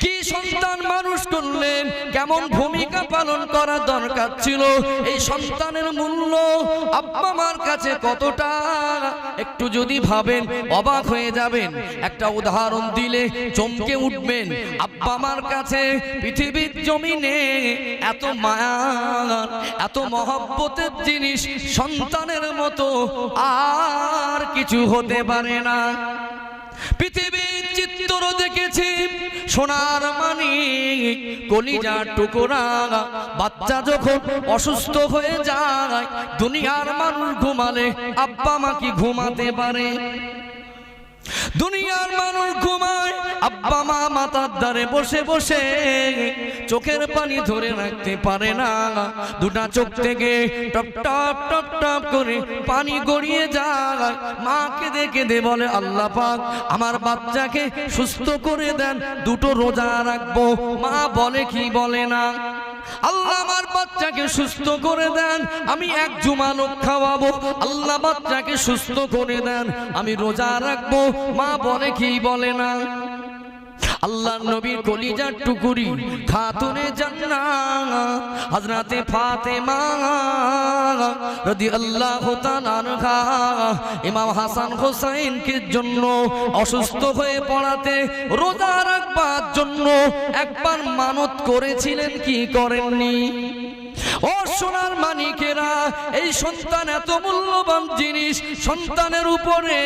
কি সন্তান মানুষ করলেন, কেমন ভূমিকা পালন করা দরকার ছিল, এই সন্তানের মূল্য আব্বা মার কাছে কতটা একটু যদি ভাবেন অবাক হয়ে যাবেন। একটা উদাহরণ দিলে চমকে উঠবেন। আব্বা মার কাছে পৃথিবীর জমিনে এত মায়া, এত মহব্বতের জিনিস সন্তানের মতো আর কিছু হতে পারে না। পৃথিবীর চিত্র দেখেছি, সোনার মানিক, কলিজার টুকরা। বাচ্চা যখন অসুস্থ হয়ে যায়, দুনিয়ার মানুষ ঘুমালে আব্বা মা কি ঘুমাতে পারে? দুনিয়ার মানুষ ঘুমায়, আব্বা মা মাথার ধারে বসে বসে চোখের পানি ধরে রাখতে পারে না। দুটা চোখ থেকে টপ টপ টপ টপ করে পানি গড়িয়ে যায়। মাকে দেখে দে বলে, আল্লাহ পাক আমার বাচ্চাকে সুস্থ করে দেন, দুটো রোজা রাখবো। মা বলে কি বলে না, আল্লাহ আমার বাচ্চাকে সুস্থ করে দেন, আমি এক জুমা লোক খাওয়াবো। আল্লাহ বাচ্চাকে সুস্থ করে দেন, আমি রোজা রাখবো। মা বলে কি বলে না। আল্লাহর নবীর কলিজার টুকুরি খাতুনে জান্নাত হযরতে ফাতেমা রাদিয়াল্লাহু তাআলা আনহা ইমাম হাসান হোসেনকে জন্য অসুস্থ হয়ে পড়াতে রোজা রাখবার জন্য একবার মানত করেছিলেন কি করেননি? ও সোনার মানিকেরা, এই সন্তান এত মূল্যবান জিনিস, সন্তানের উপরে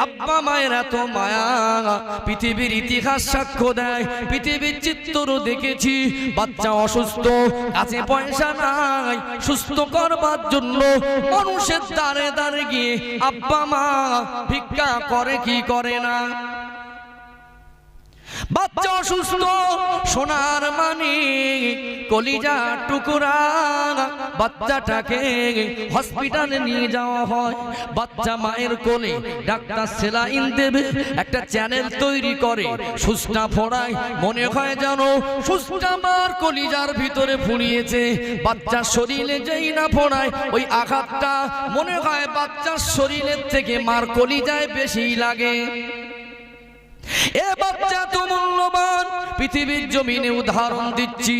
আব্বা মায়ের এত মায়া। পৃথিবীর ইতিহাস সাক্ষ্য দেয়, পৃথিবীর চিত্র দেখেছি, বাচ্চা অসুস্থ, কাছে পয়সা নাই, সুস্থ করবার জন্য মানুষের দ্বারে দ্বারে গিয়ে আব্বা মা ভিক্ষা করে কি করে না? বাচ্চা অসুস্থ, সোনার মানিক, কলিজার টুকরা, বাচ্চাটাকে হসপিটালে নিয়ে যাওয়া হয়। বাচ্চা মায়ের কোলে, ডাক্তার সেলাইন দেবে, একটা চ্যানেল তৈরি করে, সুচটা ফোড়ায়, মনে হয় যেন সুচটা মার কলিজার ভিতরে ফুরিয়েছে। বাচ্চার শরীরে যেই না ফোড়ায়, ওই আঘাতটা মনে হয় বাচ্চার শরীরের থেকে মার কলিজায় বেশি লাগে। এ বাচ্চা তো মূল্যবান। পৃথিবীর জমিনে উদাহরণ দিচ্ছি,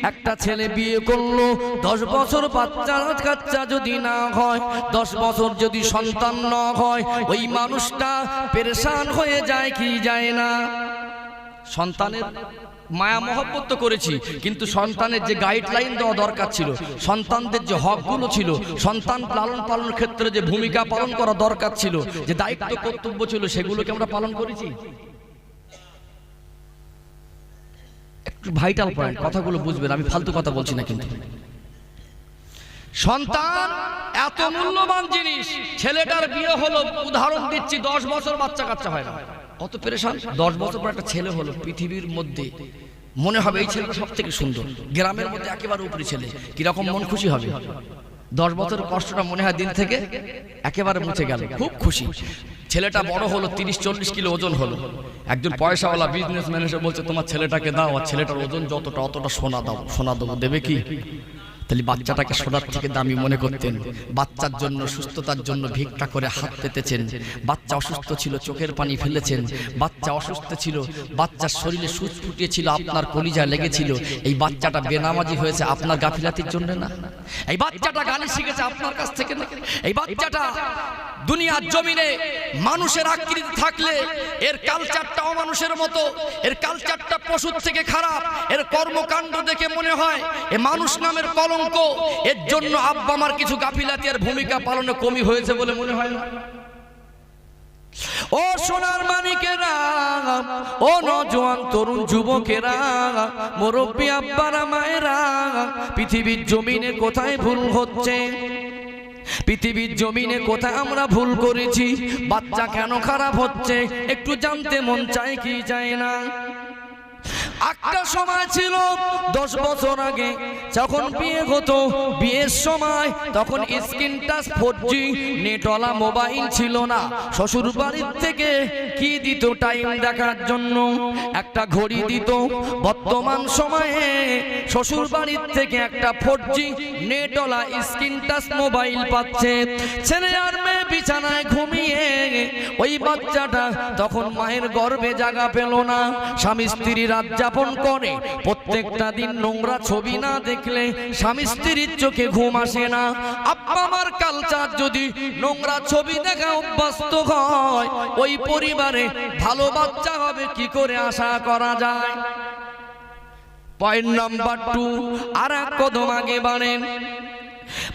একটা ছেলে বিয়ে করলো, 10 বছর বাচ্চা কাচ্চা যদি না হয়, 10 বছর যদি সন্তান না হয়, ওই মানুষটা পেরেশান হয়ে যায় কি যায় না? সন্তানের মায়া মহব্বত তো করেছি, কিন্তু সন্তানের যে গাইডলাইন দেওয়া দরকার ছিল, সন্তানদের যে হকগুলো ছিল, সন্তান পালনের ক্ষেত্রে যে ভূমিকা পালন করা দরকার ছিল, যে দায়িত্ব কর্তব্য ছিল, সেগুলোকে আমরা পালন করেছি? একটু ভাইটাল পয়েন্ট, কথাগুলো বুঝবেন, আমি ফালতু কথা বলছি না। কিন্তু সন্তান এত মূল্যবান জিনিস। ছেলেটার বিয়ে হলো, উদাহরণ দিচ্ছি, 10 বছর বাচ্চা কাচ্চা হয় না, কত পেরেশান। 10 বছর পর একটা ছেলে হলো, পৃথিবীর মধ্যে মনে হবে এই ছেলেটা সব থেকে সুন্দর, গ্রামের মধ্যে একেবারে উপরি ছেলে, কিরকম মন খুশি হবে। 10 বছরের কষ্টটা মনে হয় দিন থেকে একেবারে মুছে গেল, খুব খুশি। ছেলেটা বড় হলো, 30-40 কিলো ওজন হলো। একজন পয়সাওয়ালা বিজনেসম্যান এসে বলছে, তোমার ছেলেটাকে দাও, আর ছেলেটার ওজন যতটা অতটা সোনা দাও। সোনা দেবো, দেবে কি? তাহলে বাচ্চাটাকে সোনার থেকে দামি মনে করতেন। বাচ্চার জন্য, সুস্থতার জন্য ভিক্ষা করে হাত পেতেছেন। বাচ্চা অসুস্থ ছিল, চোখের পানি ফেলেছেন। বাচ্চা অসুস্থ ছিল, বাচ্চার শরীরে সুচ ফুটিয়েছিল, আপনার কলিজায় লেগেছিল। এই বাচ্চাটা বেনামাজি হয়েছে আপনার গাফিলাতির জন্য না? এই বাচ্চাটা গালি শিখেছে আপনার কাছ থেকে না? এই বাচ্চাটা দুনিয়ার জমিনে মানুষের আকৃতি থাকলে এর কালচারটা অমানুষের মতো, এর কালচারটা পশুর থেকে খারাপ, এর কর্মকাণ্ড দেখে মনে হয় এ মানুষ নামের কলঙ্ক। এর জন্য আব্বা মার কিছু গাফিলাতি আর ভূমিকা পালনে কমি হয়েছে বলে মনে হয় না? ও সোনার মানিকেরা, ও নজওয়ান তরুণ যুবকেরা, মুরব্বী আব্বারা মায়েরা, পৃথিবীর জমিনে কোথায় ভুল হচ্ছে? পৃথিবীর জমিনে কোথায় আমরা ভুল করেছি? বাচ্চা কেন খারাপ হচ্ছে? একটু জানতে মন চায় কি চায় না? একটা সময় ছিল 10 বছর আগে যখন বিয়ে হতো, বিয়ের সময় তখন স্ক্রিন টাচ 4G নেটওয়ালা মোবাইল ছিল না। শ্বশুর বাড়ির থেকে কি দিত টাইম দেখার জন্য? একটা ঘড়ি দিত। বর্তমান সময়ে শ্বশুর বাড়ির থেকে একটা 4G নেটওয়ালা স্ক্রিন টাচ মোবাইল পাচ্ছে। ছেলে আর মেয়ে বিছানায় ঘুমিয়ে, ওই বাচ্চাটা তখন মায়ের গর্ভে জায়গা পেল না। স্বামী স্ত্রী রাত যাপন করে, প্রত্যেকটা দিন নোংরা ছবি না দেখলে স্বামী স্ত্রীর চোখে ঘুম আসে না। আব্বা মার কালচার যদি নোংরা ছবি দেখা অভ্যস্ত হয়, ওই পরিবারে ভালো বাচ্চা হবে কি করে আশা করা যায়? পয়েন্ট নাম্বার 2, আর এক কদম আগে বাড়েন।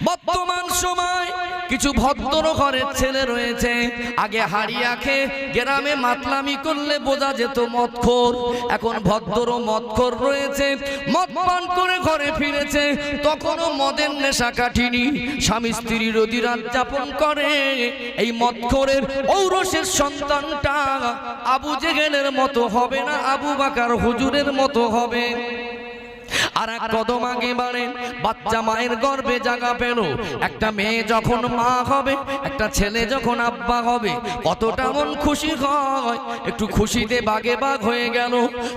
বর্তমান সময় কিছু ভদ্র ঘরের ছেলে রয়েছে, আগে হাড়িয়া খেয়ে গ্রামে মাতলামি করলে বোঝা যেত মদখোর। এখন ভদ্র মদখোর রয়েছে, মদ পান করে ঘরে ফিরেছে, তখনও মদের নেশা কাটিনি। স্বামী স্ত্রীর অধিরাত যাপন করে। এই মদখোরের ঔরসের সন্তানটা আবু জেহেলের মতো হবে না, আবু বাকার হুজুরের মতো হবে। আর এক কদম আগে বাড়েন। বাচ্চা মায়ের গর্ভে জায়গা পেল। একটা মেয়ে যখন মা হবে, একটা ছেলে যখন আব্বা হবে, কতটা মন খুশি হয়। একটু খুশিতে বাগে বাগ হয়ে গেল।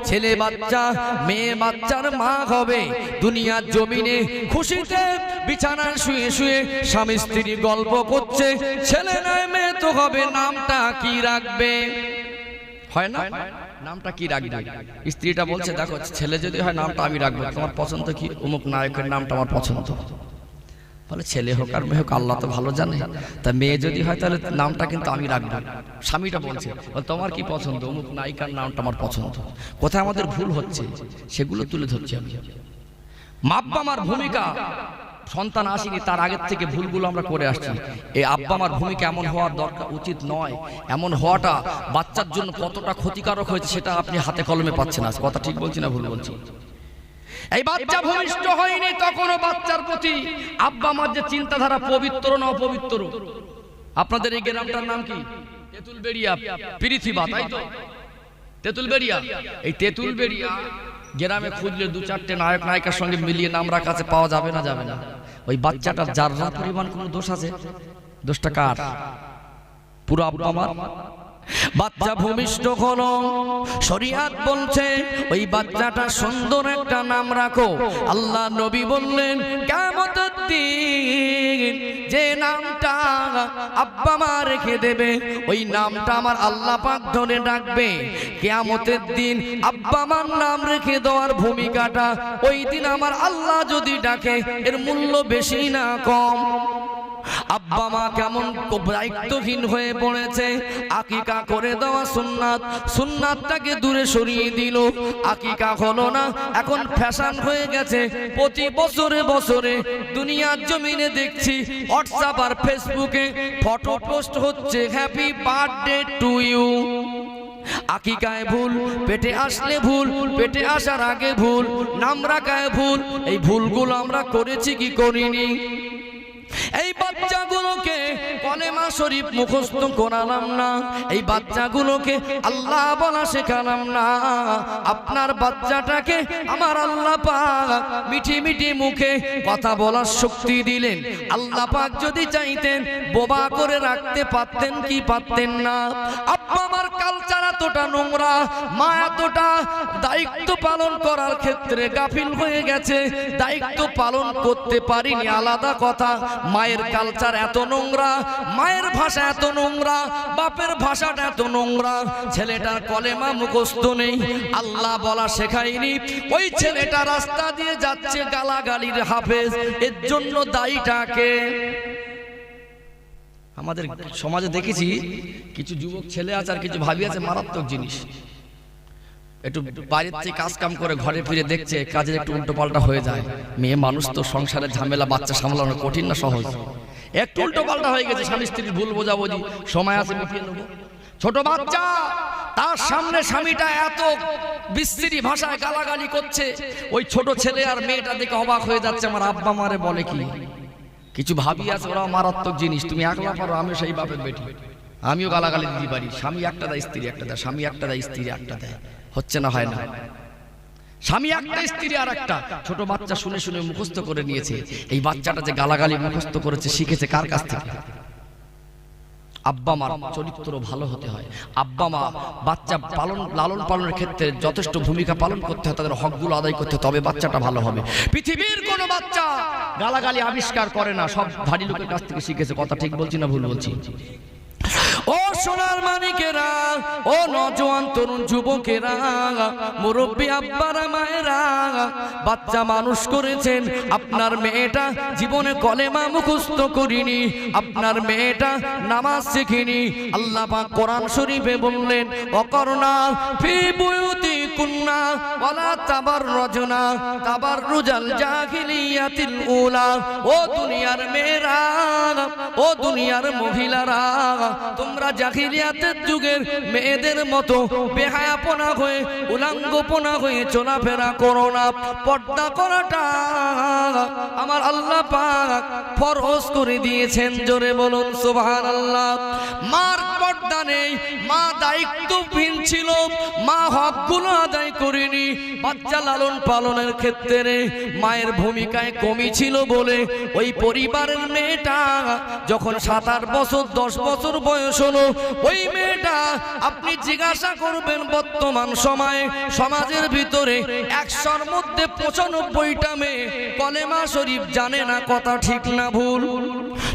ছেলে বাচ্চা মেয়ে বাচ্চার মা হবে। দুনিয়ার জমিনে খুশিতে বিছানায় শুয়ে শুয়ে স্বামী স্ত্রী গল্প করছে, ছেলে নয় মেয়ে তো হবে, নামটা কি রাখবে? হয় না, নামটা কি রাখবে? স্ত্রীটা বলছে, দেখো ছেলে যদি হয় নামটা আমি রাখবো, তোমার পছন্দ কি? অমুক নায়কের নামটা আমার পছন্দ। বলে ছেলে হোক আর মেয়ে হোক আল্লাহ তো ভালো জানে, তা মেয়ে যদি হয় তাহলে নামটা কিন্তু আমি রাখবো। স্বামীটা বলছে, তোমার কি পছন্দ? অমুক নায়িকার নামটা আমার পছন্দ। কোথায় আমাদের ভুল হচ্ছে সেগুলো তুলে ধরছি আমি। আব্বা মার ভূমিকা, সন্তান আসেনি তার আগের থেকে ভুলগুলো আমরা করে আসছি। এই আব্বা মার ভূমিকা এমন হওয়ার দরকার উচিত নয়। এমন হওয়াটা বাচ্চার জন্য কতটা ক্ষতিকারক হয়েছে সেটা আপনি হাতে কলমে পাচ্ছেন। আজ কথা ঠিক বলছি না ভুল বলছি? এই বাচ্চা ভূমিষ্ঠ হয়নি তখনও বাচ্চার প্রতি আব্বা মার যে চিন্তাধারা, পবিত্র না অপবিত্র? আপনাদের এই গ্রামটার নাম কি? তেঁতুলবেড়িয়া, পৃথিবা, তাই তো? তেঁতুলবেড়িয়া। এই তেঁতুলবেড়িয়া গ্রামে খুঁজলে 2-4টে নায়ক নায়িকার সঙ্গে মিলিয়ে নাম রাখা আছে, পাওয়া যাবে না? যাবে না। ওই বাচ্চাটার যারা পরিমাণ কোনো দোষ আছে, দোষটা কার? পুরো আব্বা মার। বাচ্চা ভূমিষ্ঠ হলো, শরীয়ত বলছে ওই বাচ্চাটা সুন্দর একটা নাম রাখো। আল্লাহ নবী বললেন, কিয়ামতের দিন যে নামটা আব্বা মা রেখে দেবে, ওই নামটা আমার আল্লাহ পাক ধরে ডাকবে। কিয়ামতের দিন আব্বা মার নাম রেখে দেওয়ার ভূমিকাটা ওই দিন আমার আল্লাহ যদি ডাকে, এর মূল্য বেশি না কম। আব্বা মা কেমন দায়িত্বহীন হয়ে পড়েছে। আকিকা করে দেওয়া সুন্নাত, সুন্নাতটাকে দূরে সরিয়ে দিল। আকিকা হলো না, এখন ফ্যাশন হয়ে গেছে। প্রতি বছরে বছরে দুনিয়ার জমিনে দেখছি হোয়াটসঅ্যাপ আর ফেসবুকে ফটো পোস্ট হচ্ছে, হ্যাপি বার্থডে টু ইউ। আকিকায় ভুল, পেটে আসলে ভুল, পেটে আসার আগে ভুল, নাম রাখায় ভুল। এই ভুলগুলো আমরা করেছি কি করিনি? এই বাচ্চাগুলোকে কলেমা শরীফ মুখস্থ করালাম না, এই বাচ্চাগুলোকে আল্লাহ বলা শেখালাম না। আপনার বাচ্চাটাকে আমার আল্লাহ পাক মিঠি মিঠি মুখে কথা বলার শক্তি দিলেন। আল্লাহ পাক যদি চাইতেন বোবা করে রাখতে পারতেন কি পারতেন না? আব্বা আমার কালচার এতটা নোংরা, মা এতটা দায়িত্ব পালন করার ক্ষেত্রে গাফিল হয়ে গেছে, দায়িত্ব পালন করতে পারিনি আলাদা কথা। মায়ের কালচার এত নোংরা, মায়ের ভাষা এত নোংরা, বাপের ভাষাটা এত নোংরা। ছেলেটার কলেমা মুখস্থ নেই, আল্লাহ বলা শেখায়নি। ওই ছেলেটা রাস্তা দিয়ে যাচ্ছে গালাগালির হাফেজ। এর জন্য দায়ীটাকে আমাদের সমাজে দেখেছি কিছু যুবক ছেলে আছে আর কিছু ভাবি আছে, মারাত্মক জিনিস। একটু বাইরের থেকে কাজ কাম করে ঘরে ফিরে দেখছে কাজের একটু উল্টো পাল্টা হয়ে যায়। মেয়ে মানুষ তো, সংসারের ঝামেলা, বাচ্চা সামলানো কঠিন না সহজ? একটু উল্টো পাল্টা হয়ে গেছে, স্বামী স্ত্রীর ভুল বোঝাবুঝি, সময় আছে মিটিয়ে নেবো। ছোট বাচ্চা, তার সামনে স্বামীটা এত বিশ্রী ভাষায় গালাগালি করছে, ওই ছোট ছেলে আর মেয়েটা দেখে অবাক হয়ে যাচ্ছে, আমার আব্বা মারে বলে কি। কিছু ভাবি আছে, ওরা মারাত্মক জিনিস। তুমি একলা পারো, আমি সেই বাপের বেটি, আমিও গালাগালি দিতে পারি। স্বামী একটা দেয়, স্ত্রী একটা দেয়, স্বামী একটা দেয়, স্ত্রী একটা দেয়। হচ্ছে না, হয় না? স্বামী একটা, স্ত্রী আর একটা। ছোট বাচ্চা শুনে শুনে মুখস্থ করে নিয়েছে। এই বাচ্চাটা যে গালাগালি মুখস্থ করেছে, শিখেছে কার কাছ থেকে? আব্বা মার চরিত্র ভালো হতে হয়। আব্বা মা বাচ্চা লালন পালনের ক্ষেত্রে যথেষ্ট ভূমিকা পালন করতে হয়, তাদের হকগুলো আদায় করতে হয়, তবে বাচ্চাটা ভালো হবে। পৃথিবীর কোনো বাচ্চা গালাগালি আবিষ্কার করে না, সব ভারী লোকের কাছ থেকে শিখেছে। কথা ঠিক বলছি না ভুল বলছি? ও সোনার মানিকেরা, ও নওজোয়ান তরুণ যুবকেরা, মুরব্বী আব্বারা মায়েরা, বাচ্চা মানুষ করেছেন, আপনার মেয়েটা জীবনে কলেমা মুখস্থ করিনি, আপনার মেয়েটা নামাজ শিখিনি। আল্লাহ পাক কোরআন শরীফে বললেন, অকরনা ফি বুয়ুতিকুন্না ওয়ালা তাবাররুজনা তাবাররুজাল জাহিলিয়াতিল উলা। ও দুনিয়ার মেয়েরা, ও দুনিয়ার মহিলারা, তোমরা জাহিলিয়াতের যুগের মেয়েদের মতো বেহায়াপনা হয়ে উলঙ্গপনা হয়ে চলাফেরা করো না। পর্দা করাটা আমার আল্লাহ পাক ফরজ করে দিয়েছেন। জোরে বলুন সুবহানাল্লাহ। মার পর্দা নেই, মা দায়িত্বহীন ছিল, মা হকগুলো আদায় করেনি। বাচ্চা লালন পালনের ক্ষেত্রে মায়ের ভূমিকায় কমি ছিল বলে ওই পরিবারের মেয়েটা যখন 7-8 বছর 10 বছর বয়স হলো, ওই মেয়েটা আপনি জিজ্ঞাসা করবেন বর্তমান সময়ে সমাজের ভিতরে 100-র মধ্যে 95টা মেয়ে কলেমা শরীফ জানে না। কথা ঠিক না ভুল?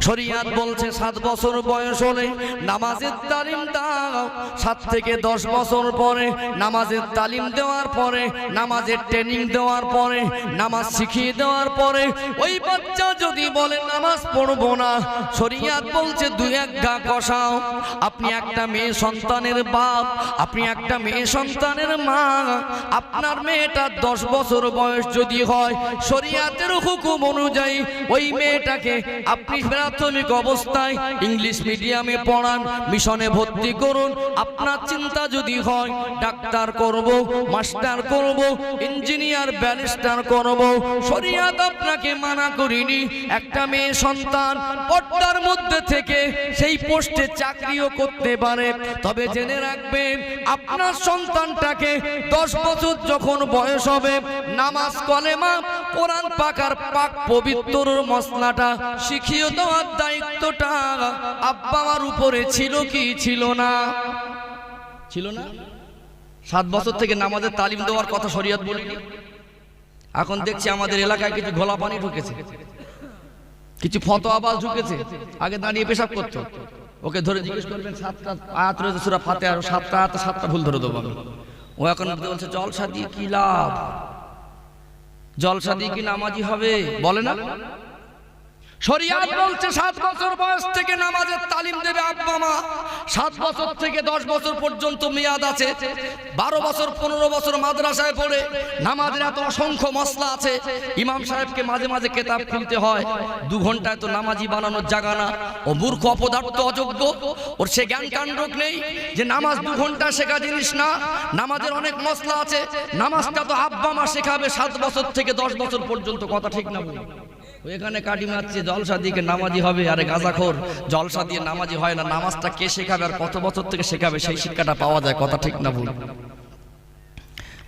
শরীয়ত বলছে 7 বছর বয়স হলে নামাজের তালিম দাও। 7 থেকে 10 বছর পরে নামাজের তালিম দেওয়ার পরে, নামাজের ট্রেনিং দেওয়ার পরে, নামাজ শিখিয়ে দেওয়ার পরে ওই বাচ্চা যদি বলে নামাজ পড়বো না, শরীয়ত বলছে 2-1 ঘা কষাও। আপনি একটা মেয়ে সন্তানের বাপ, আপনি একটা মেয়ে সন্তানের মা, আপনার মেয়েটা 10 বছর বয়স যদি হয়, শরীয়তের হুকুম অনুযায়ী ওই মেয়েটাকে আপনি প্রাথমিক অবস্থায় ইংলিশ মিডিয়ামে পড়ান, মিশনে ভর্তি করুন। আপনার চিন্তা যদি হয় ডাক্তার করব, মাস্টার করব, ইঞ্জিনিয়ার, ব্যারিস্টার করব, শরীয়ত আপনাকে মানা করিনি। একটা মেয়ে সন্তান পর্দার মধ্যে থেকে সেই পোস্টে চাকরিও করতে পারে। তবে জেনে রাখবেন, আপনার সন্তানটাকে 10 বছর যখন বয়স হবে, নামাজ, কলেমা, কোরআন পাকার পাক পবিত্র মশলাটা শিখিয়ে দেওয়ার দায়িত্বটা আব্বা মার উপরে ছিল কি ছিল না? ছিল না? 7 বছর থেকে নামাজের তালিম দেওয়ার কথা শরীয়ত বলেনি। এখন দেখছি আমাদের এলাকায় কিছু ঘোলা পানি ঢুকেছে, কিছু ফতোয়াবাজ ঢুকেছে। আগে দাঁড়িয়ে পেশাব করতো, ওকে ধরে জিজ্ঞেস করবেন 7টা আয়াত রয়েছে সূরা ফাতিহার, 7টা আয়াত 7টা ভুল ধরে দেবো আমি। ও এখন বলছে জলসা দিয়ে কি লাভ, জলসা দিয়ে কি নামাজি হবে? বলে না? শরীয়ত বলছে 7 বছর বয়স থেকে নামাজের তালিম দেবে আব্বা মা। 7 বছর থেকে 10 বছর পর্যন্ত মেয়াদ আছে। 12 বছর 15 বছর মাদ্রাসায় পড়ে নামাজের এত অসংখ্য মশলা আছে। ইমাম সাহেবকে মাঝে মাঝে কিতাব খুলতে হয়। 2 ঘন্টায় তো নামাজি বানানোর জায়গা না। ও মূর্খ, অপদার্থ, অযোগ্য, ওর সে জ্ঞান কাণ্ডক নেই যে নামাজ 2 ঘন্টা শেখা জিনিস না। নামাজের অনেক মশলা আছে। নামাজটা তো আব্বা মা শেখাবে 7 বছর থেকে 10 বছর পর্যন্ত। কথা ঠিক না বলি? এখানে কাটি মারছে জলসা দিয়ে নামাজি হবে। আরে গাঁজাখোর, জলসা দিয়ে নামাজি হয় না। নামাজটা কে শেখাবে আর কত বছর থেকে শেখাবে, সেই শিক্ষাটা পাওয়া যায়। কথা ঠিক না ভুল?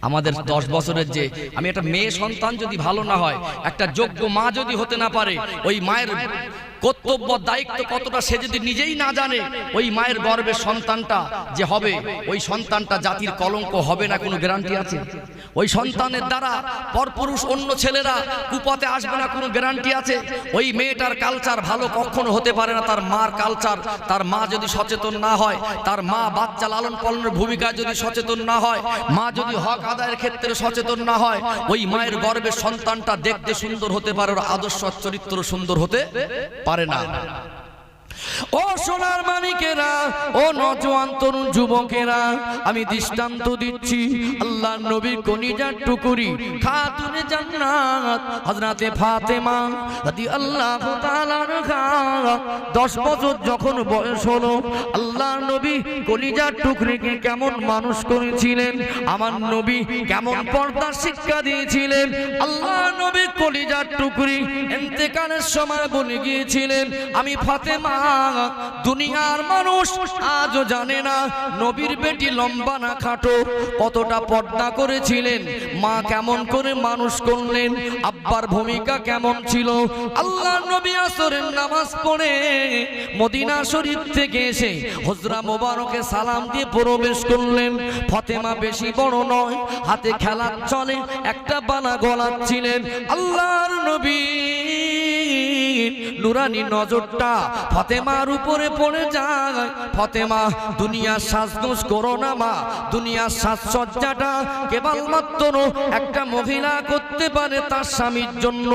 আমাদের 10 বছরের যে আমি একটা মেয়ে সন্তান যদি ভালো না হয়, একটা যোগ্য মা যদি হতে না পারে, ওই মায়ের কর্তব্য দায়িত্ব কতটা সে যদি নিজেই না জানে, ওই মায়ের গর্ভের সন্তানটা যে হবে, ওই সন্তানটা জাতির কলঙ্ক হবে না কোনো গ্যারান্টি আছে? ওই সন্তানের দ্বারা পরপুরুষ অন্য ছেলেরা কুপথে আসবে না কোনো গ্যারান্টি আছে? ওই মেয়েটার কালচার ভালো কখনো হতে পারে না। তার মার কালচার, তার মা যদি সচেতন না হয়, তার মা বাচ্চা লালন পালনের ভূমিকায় যদি সচেতন না হয়, মা যদি হক আদায়ের ক্ষেত্রে সচেতন না হয়, ওই মায়ের গর্ভের সন্তানটা দেখতে সুন্দর হতে পারে, ওর আদর্শ চরিত্র সুন্দর হতে পারে না। ও সোনার মানিকেরা, ও নওজোয়ান তরুণ যুবকেরা, আমি দৃষ্টান্ত দিচ্ছি আল্লাহর নবীর কলিজার টুকরি খাতুনে জান্নাত হযরতে ফাতেমা রাদিয়াল্লাহু তাআলা আনহা 10 বছর যখন বয়স হলো, আল্লাহর নবী কলিজার টুকরিকে কেমন মানুষ করেছিলেন, আমার নবী কেমন পর্দার শিক্ষা দিয়েছিলেন। আল্লাহর নবী কলিজার টুকরি ইন্তেকালের সময় বলে গিয়েছিলেন, আমি ফাতেমা ফাতেমা। দুনিয়ার মানুষ আজও জানে না নবীর বেটি লম্বা না খাটো, কতটা পর্দা করেছিলেন, মা কেমন করে মানুষ করলেন, আব্বার ভূমিকা কেমন ছিল। আল্লাহর নবী আসরের নামাজ পড়ে মদিনা শরীফ থেকে এসে হুজরা মোবারকে সালাম দিয়ে প্রবেশ করলেন। ফাতেমা বেশি বড় নয়, হাতে খেলার চলে একটা বালা গলাচ্ছিলেন। আল্লাহর নবী নুরানি নজরটা ফাতেমার উপরে পড়ে যায়। ফাতেমা, দুনিয়ার সাজগোজ করো না মা, দুনিয়ার সাজসজ্জাটা কেবলমাত্র একটা মহিলা করতে পারে তার স্বামীর জন্য।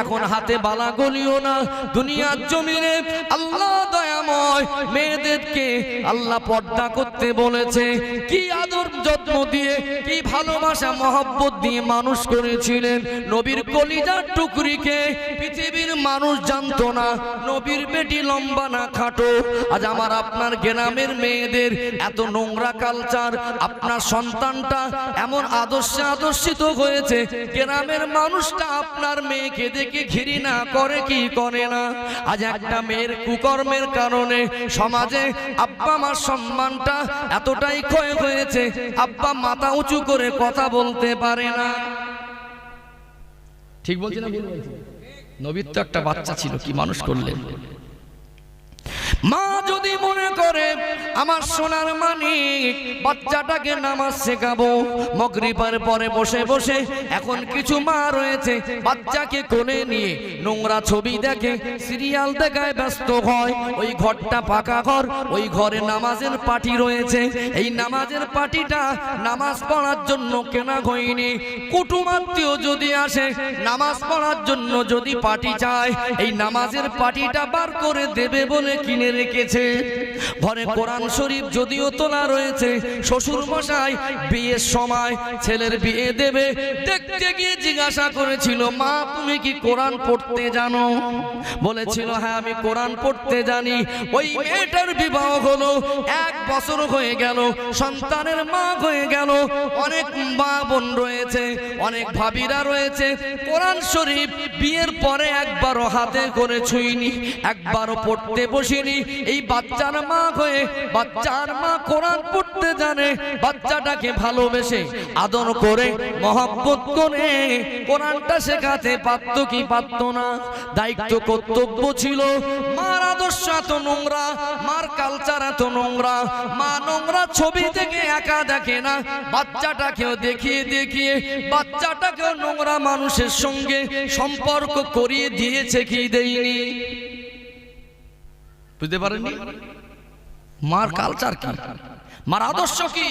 এখন হাতে বালা গলিও না। দুনিয়ার জমিনে আল্লাহ দয়াময় মেয়েদেরকে আল্লাহ পর্দা করতে বলেছে। কি আদর যত্ন দিয়ে, কি ভালোবাসা মহব্বত দিয়ে মানুষ করেছিলেন। নবীর কলিজার টুকরিকে পৃথিবীর মানুষ জানতো না নবীর বেটি লম্বা না খাটো। আজ আমার আপনার গ্রামের মেয়েদের এত নোংরা কালচার, আপনার সন্তানটা এমন আদর্শে আদর্শিত হয়েছে, গ্রামের মানুষটা আপনার মেয়েকে দেখে ঘৃণা করে কি করে না। আজ একটা মেয়ের কুকর্মের কারণে সমাজে আব্বা মার সম্মানটা এতটাই ক্ষয় হয়েছে, আব্বা মাথা উঁচু করে কথা বলতে পারে না। ঠিক বলছি না ভুল বলছি? নবীর তো একটা বাচ্চা ছিল, কি মানুষ করলেন। মা যদি মনে করে আমার সোনার মানিক বাচ্চাটাকে নামাজ শেখাবো, মাগরিবের পরে বসে বসে এখন কিছু মা রয়েছে বাচ্চাকে কোলে নিয়ে নোংরা ছবি দেখে, সিরিয়াল দেখায় ব্যস্ত হয়। ওই ঘরটা পাকা ঘর, ওই ঘরে নামাজের পার্টি রয়েছে। এই নামাজের পার্টিটা নামাজ পড়ার জন্য কেনা হয়নি। কুটুমাত্মীয় যদি আসে নামাজ পড়ার জন্য যদি পার্টি চায়, এই নামাজের পার্টিটা বার করে দেবে বলে কিনে রেখেছে। ঘরে কোরআন শরীফ যদিও তোলা রয়েছে, শ্বশুর মশাই বিয়ের সময় ছেলের বিয়ে দেবে, দেখতে গিয়ে জিজ্ঞাসা করেছিল, মা তুমি কি কোরআন পড়তে জানো? বলেছিল হ্যাঁ আমি কোরআন পড়তে জানি। ওই মেয়েটার বিবাহ হলো, 1 বছর হয়ে গেল, সন্তানের মা হয়ে গেল। অনেক মা বোন রয়েছে, অনেক ভাবিরা রয়েছে, কোরআন শরীফ বিয়ের পরে একবারও হাতে করে ছুঁইনি, একবারও পড়তে বসিনি। এই বাচ্চার মা হয়ে বাচ্চার মা কোরআন পড়তে জানে, বাচ্চাটাকে ভালোবেসে আদর করে মহব্বত করে কোরআনটা শেখাতে পারতো কি পারতো না? দায়িত্ব কর্তব্য ছিল। মার আদর্শ এত নোংরা, মার কালচার এত নোংরা, মা নোংরা ছবি থেকে একা দেখে না, বাচ্চাটাকেও দেখিয়ে দেখিয়ে বাচ্চাটাকেও নোংরা মানুষের সঙ্গে সম্পর্ক করিয়ে দিয়েছে কি দেয়নি? বুঝতে পারেননি মার কালচার কি, মার আদর্শ কি?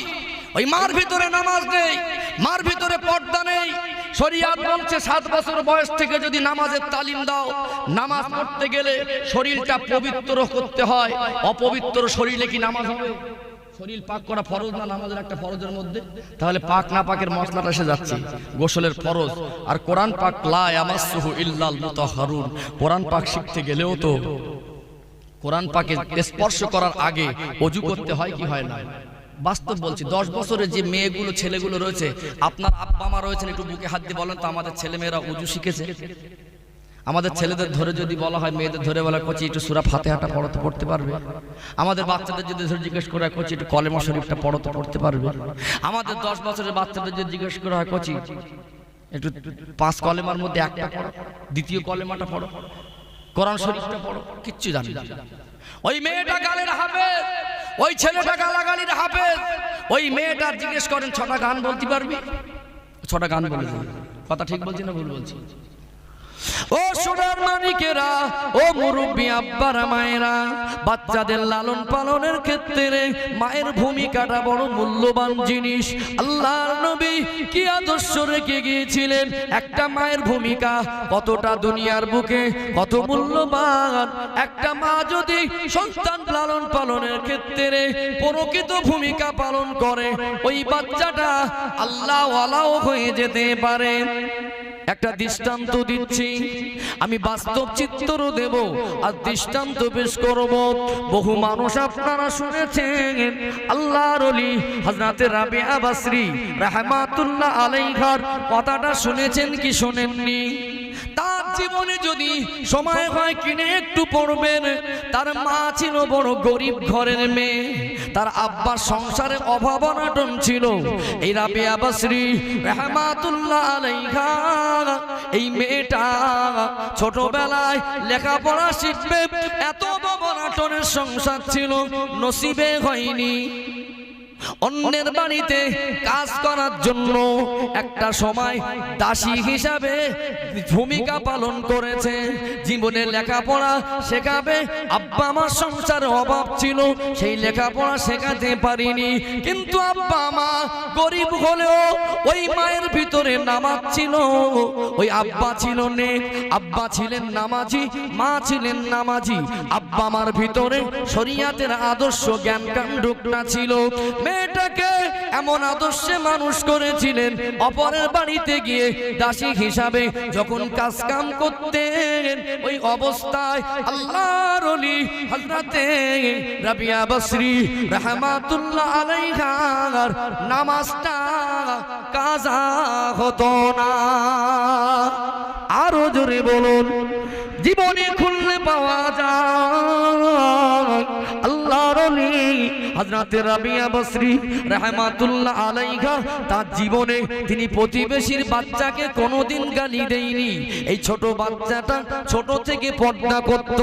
ওই মার ভিতরে নামাজ নেই, মার ভিতরে পর্দা নেই। শরীয়ত বলছে 7 বছর বয়স থেকে যদি নামাজের তালিম দাও, নামাজ পড়তে গেলে শরীরটা পবিত্র করতে হয়। অপবিত্র শরীরে কি নামাজ হবে? শরীর পাক করা ফরজ না নামাজের একটা ফরজের মধ্যে? তাহলে পাক না পাকের মশলাটা এসে যাচ্ছে। গোসলের ফরজ আর কোরআন পাক লা ইয়ামাসসুহু ইল্লাল মুতাহহারুন। কোরআন পাক শিখতে গেলেও তো কোরআন পাকে স্পর্শ করার আগে ওযু করতে হয় কি হয় না? বাস্তব বলছি, 10 বছরের যে মেয়েগুলো ছেলেগুলো রয়েছে, আপনার আব্বা মা রয়েছেন, একটু বুকে হাত দিয়ে বলেন তো আমাদের ছেলেমেয়েরা ওযু শিখেছে? আমাদের ছেলেদের ধরে যদি বলা হয়, মেয়েদের ধরে বলা কোচি একটু সূরা ফাতিহাটা পড়ো তো পড়তে পারবে? আমাদের বাচ্চাদের যদি ধরে জিজ্ঞেস করা হয় কোচি একটু কলেমা শরীফটা পড়ো তো পড়তে পারবে? আমাদের 10 বছরের বাচ্চাদের যদি জিজ্ঞেস করা হয় কোচি একটু 5 কলেমার মধ্যে একটা পড়ো, দ্বিতীয় কলেমাটা পড়ো, কোরআন শরীফটা পড়ো, কিচ্ছু জানে না। ওই মেয়েটা গালের হাফেজ, ওই ছেলেটা গালাগালির হাফেজ। ওই মেয়েটা জিজ্ঞেস করেন 6টা গান বলতে পারবি? 6টা গান বলে দেবে। কথা ঠিক বলছি না ভুল বলছি? ও সোনার মানিকেরা, ও মুরব্বী আব্বারা মায়েরা, বাচ্চাদের লালন পালনের ক্ষেত্রে মায়ের ভূমিকাটা বড় মূল্যবান জিনিস। আল্লাহর নবী কি আদর্শ রেখে গিয়েছিলেন, একটা মায়ের ভূমিকা কতটা দুনিয়ার বুকে কত মূল্যবান। একটা মা যদি সন্তান লালন পালনের ক্ষেত্রে প্রকৃত ভূমিকা পালন করে, ওই বাচ্চাটা আল্লাহ ওয়ালাও হয়ে যেতে পারে। একটা দৃষ্টান্ত দিচ্ছি, আমি বাস্তব চিত্র দেব আর দৃষ্টান্ত পেশ করব। বহু মানুষ আপনারা শুনেছেন, আল্লাহর ওলি হযরত রাবিয়া বাসরি রাহমাতুল্লাহ আলাইহার কথাটা শুনেছেন কি শোনেননি? তার জীবনে যদি সময় হয় কিনে একটু পড়বেন, তার মা ছিল বড় গরিব ঘরের মেয়ে, তার আব্বা সংসারে অভাব অনটন ছিল। এই রাবিয়া বসরি রহমাতুল্লাহ আলাইহা, এই মেয়েটা ছোটবেলায় লেখাপড়া শিখবে, এত অভাব অনটনের সংসার ছিল, নসিবে হয়নি। অন্যের বাড়িতে কাজ করার জন্য একটা সময় দাসী হিসাবে ভূমিকা পালন করেছে। জীবনে লেখাপড়া শেখাবে, আব্বা আমার সংসারে অভাব ছিল, সেই লেখাপড়া শেখাতে পারিনি। কিন্তু আব্বা মা গরিব হলেও ওই মায়ের ভিতরে নামাজ ছিল, ওই আব্বা ছিল নেক, আব্বা ছিলেন নামাজি, মা ছিলেন নামাজি। আব্বা আমার ভিতরে শরিয়াতের আদর্শ জ্ঞান কাণ্ডটা ছিল। মেয়েটাকে এমন আদর্শে মানুষ করেছিলেন, অপরের বাড়িতে গিয়ে দাসী হিসাবে যখন কাজ কাম করতেন, ওই অবস্থায় আল্লাহর ওলি হযরতে রাবিয়া বসরি রহমাতুল্লাহ আলাইহার নামাজটা কাজা হতো না। আরো জোরে বলুন, জীবনে খুললে পাওয়া যায় আল্লাহর ওলি হযরতে রাবিয়া বসরি রহমাতুল্লাহ আলাইহা, তার জীবনে তিনি প্রতিবেশীর বাচ্চাকে কোনোদিন গালি দেয়নি। এই ছোট বাচ্চাটা ছোট থেকে পর্দা করত,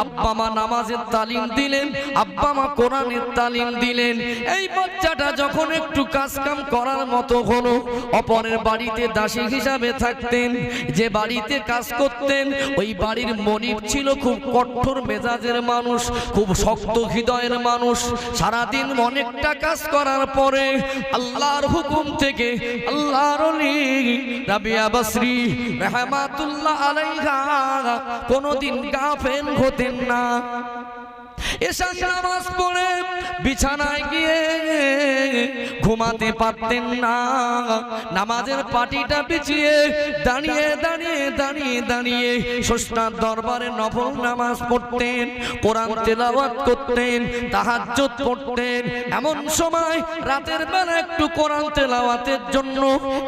আব্বা মা নামাজের তালিম দিলেন, আব্বা মা কোরআনের তালিম দিলেন। এই বাচ্চাটা যখন একটু কাজ কাম করার মতো হলো, অপরের বাড়িতে দাসী হিসাবে থাকতেন, যে বাড়িতে কাজ করতেন ওই বাড়ির মনিব ছিল খুব কঠোর মেজাজের মানুষ, খুব শক্ত হৃদয়ের মানুষ। সারাদিন অনেকটা কাজ করার পরে আল্লাহর হুকুম থেকে আল্লাহর ওলি রাবিয়া বসরি রহমাতুল্লাহ আলাইহা কোনোদিন গাফেল হতেন না। এশার নামাজ পড়ে বিছানায় গিয়ে ঘুমাতে পারতেন না, নামাজের পাটিটা বিছিয়ে দাঁড়িয়ে দাঁড়িয়ে দাঁড়িয়ে দাঁড়িয়ে স্রষ্টার দরবারে নফল নামাজ পড়তেন, কোরআন তেলাওয়াত করতেন, তাহাজ্জুদ পড়তেন। এমন সময় রাতের বেলা একটু কোরআন তেলাওয়াতের জন্য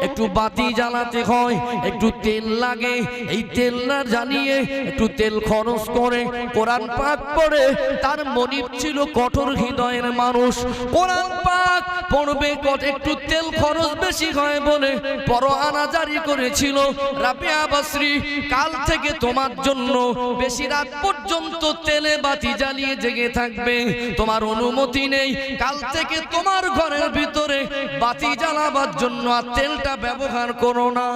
একটু বাতি জ্বালাতে হয়, একটু তেল লাগে, এই তেল না জ্বালিয়ে একটু তেল খরচ করে কোরআন পাক পড়ে। তার মনিব ছিল কঠোর হৃদয়ের মানুষ, কোরআন পাক পড়বে, একটু তেল খরচ বেশি হয় বলে পরোয়ানা জারি করেছিল, রাবিয়া বসরি কাল থেকে তোমার জন্য বেশি রাত পর্যন্ত তেলে বাতি জ্বালিয়ে জেগে থাকবে, তোমার অনুমতি নেই, কাল থেকে তোমার ঘরের ভিতরে বাতি জ্বালাবার জন্য আর তেলটা ব্যবহার করো না।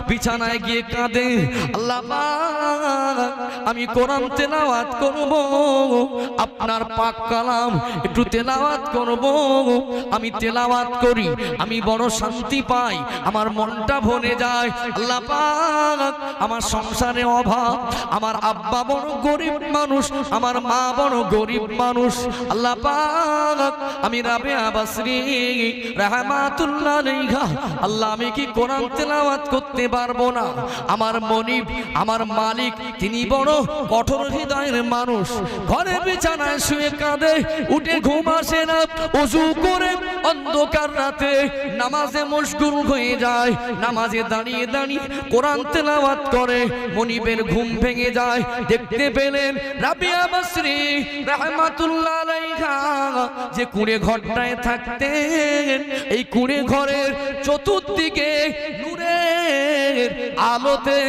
বিছানায় গিয়ে কাঁদে, আল্লাহ পাক আমি কোরআন তেলাওয়াত করব, আপনার পাক কালাম একটু তেলাওয়াত করব, আমি তেলাওয়াত করি, আমি বড় শান্তি পাই, আমার মনটা ভরে যায়। আল্লাহ পাক আমার সংসারে অভাব, আমার আব্বা বড় গরিব মানুষ, আমার মা বড় গরিব মানুষ, আল্লাহ পাক আমি রাবিয়া বসরি রহমাতুল্লাহ আলাইহা, আল্লাহ আমি কি কোরআন তেলাওয়াত করতে পারবো না? আমার মনিব, আমার মালিক তিনি বড় কঠোর হৃদয়ের মানুষ, ঘরে বিছানায় শুয়ে কাঁদে, উঠে ঘুম আসে না, ওযু করে অন্ধকার রাতে নামাজে মশগুল হয়ে যায়, নামাজে দাঁড়িয়ে দাঁড়িয়ে কোরআন তেলাওয়াত করে, মনিবের ঘুম ভেঙে যায়। দেখতে পেলেন রাবিয়া বসরি রহমাতুল্লাহ আলাইহা যে কুঁড়ে ঘরটায় থাকতেন, এই কুঁড়ে ঘরের চতুর্দিকে নূরের আলোতে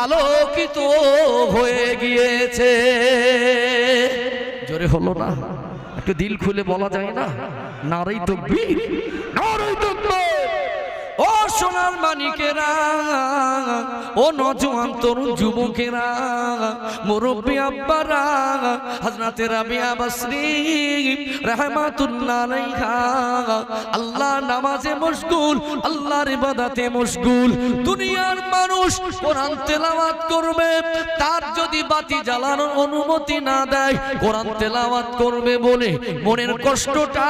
আলোকিত হয়ে গিয়েছে। জোরে হলো না? একটু দিল খুলে বলা যায় না? নারাই তাকবীর, নারাই তাকবীর। ও সোনার মানিকেরা, ও নজওয়ান তরুণ যুবকেরা, মুরব্বী আব্বারা, হযরতে রাবিয়া বসরি রহমাতুল্লাহ আলাইহা আল্লাহ নামাজে মশগুল, আল্লাহর ইবাদতে মশগুল। দুনিয়ার মানুষ কোরআন তেলাওয়াত করবে, তার যদি বাতি জ্বালানোর অনুমতি না দেয়, কোরআন তেলাওয়াত করবে বলে মনের কষ্টটা